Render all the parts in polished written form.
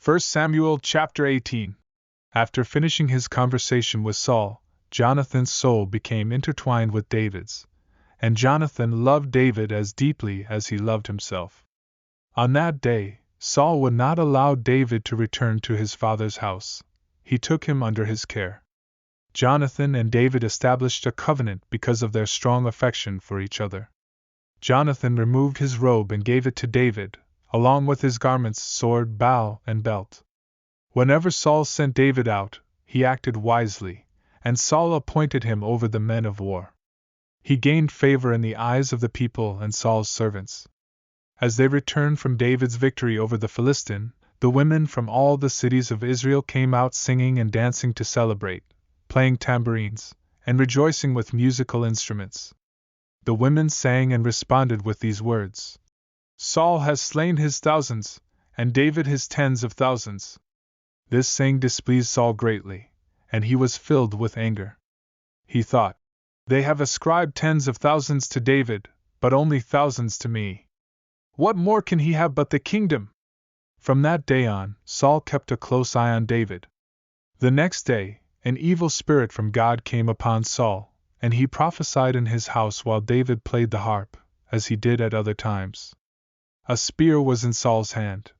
1 Samuel chapter 18. After finishing his conversation with Saul, Jonathan's soul became intertwined with David's, and Jonathan loved David as deeply as he loved himself. On that day, Saul would not allow David to return to his father's house. He took him under his care. Jonathan and David established a covenant because of their strong affection for each other. Jonathan removed his robe and gave it to David, along with his garments, sword, bow, and belt. Whenever Saul sent David out, he acted wisely, and Saul appointed him over the men of war. He gained favor in the eyes of the people and Saul's servants. As they returned from David's victory over the Philistine, the women from all the cities of Israel came out singing and dancing to celebrate, playing tambourines, and rejoicing with musical instruments. The women sang and responded with these words: "Saul has slain his thousands, and David his tens of thousands." This saying displeased Saul greatly, and he was filled with anger. He thought, "They have ascribed tens of thousands to David, but only thousands to me. What more can he have but the kingdom?" From that day on, Saul kept a close eye on David. The next day, an evil spirit from God came upon Saul, and he prophesied in his house while David played the harp, as he did at other times. A spear was in Saul's hand,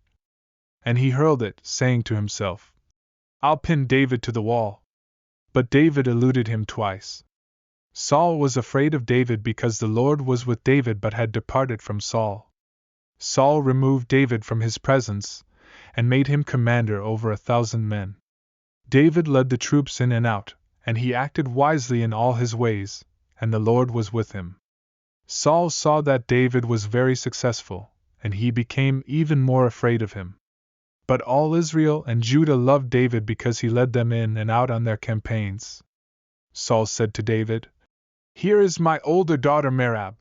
and he hurled it, saying to himself, "I'll pin David to the wall." But David eluded him twice. Saul was afraid of David because the Lord was with David but had departed from Saul. Saul removed David from his presence, and made him commander over 1,000 men. David led the troops in and out, and he acted wisely in all his ways, and the Lord was with him. Saul saw that David was very successful, and he became even more afraid of him. But all Israel and Judah loved David because he led them in and out on their campaigns. Saul said to David, "Here is my older daughter Merab.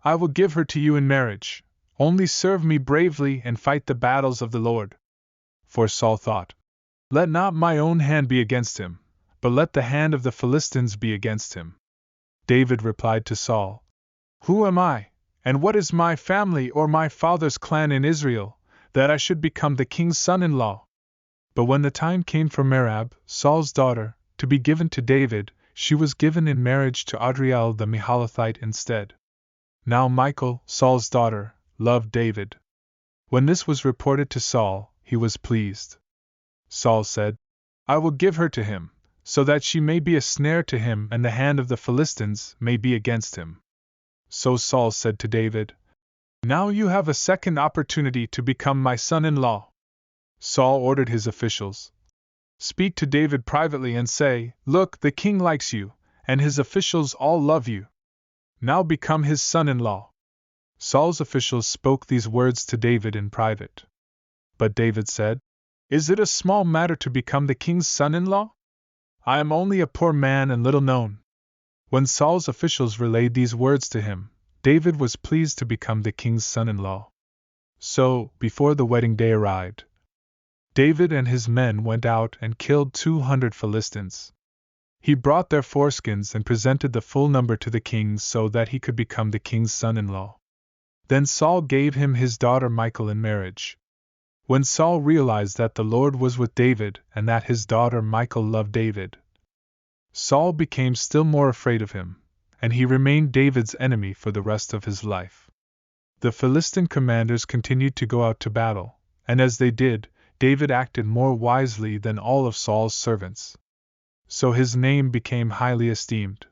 I will give her to you in marriage. Only serve me bravely and fight the battles of the Lord." For Saul thought, "Let not my own hand be against him, but let the hand of the Philistines be against him." David replied to Saul, "Who am I, and what is my family or my father's clan in Israel, that I should become the king's son-in-law?" But when the time came for Merab, Saul's daughter, to be given to David, she was given in marriage to Adriel the Meholathite instead. Now Michal, Saul's daughter, loved David. When this was reported to Saul, he was pleased. Saul said, "I will give her to him, so that she may be a snare to him and the hand of the Philistines may be against him." So Saul said to David, "Now you have a second opportunity to become my son-in-law." Saul ordered his officials, "Speak to David privately and say, 'Look, the king likes you, and his officials all love you. Now become his son-in-law.'" Saul's officials spoke these words to David in private. But David said, "Is it a small matter to become the king's son-in-law? I am only a poor man and little known." When Saul's officials relayed these words to him, David was pleased to become the king's son-in-law. So, before the wedding day arrived, David and his men went out and killed 200 Philistines. He brought their foreskins and presented the full number to the king so that he could become the king's son-in-law. Then Saul gave him his daughter Michal in marriage. When Saul realized that the Lord was with David and that his daughter Michal loved David, Saul became still more afraid of him, and he remained David's enemy for the rest of his life. The Philistine commanders continued to go out to battle, and as they did, David acted more wisely than all of Saul's servants. So his name became highly esteemed.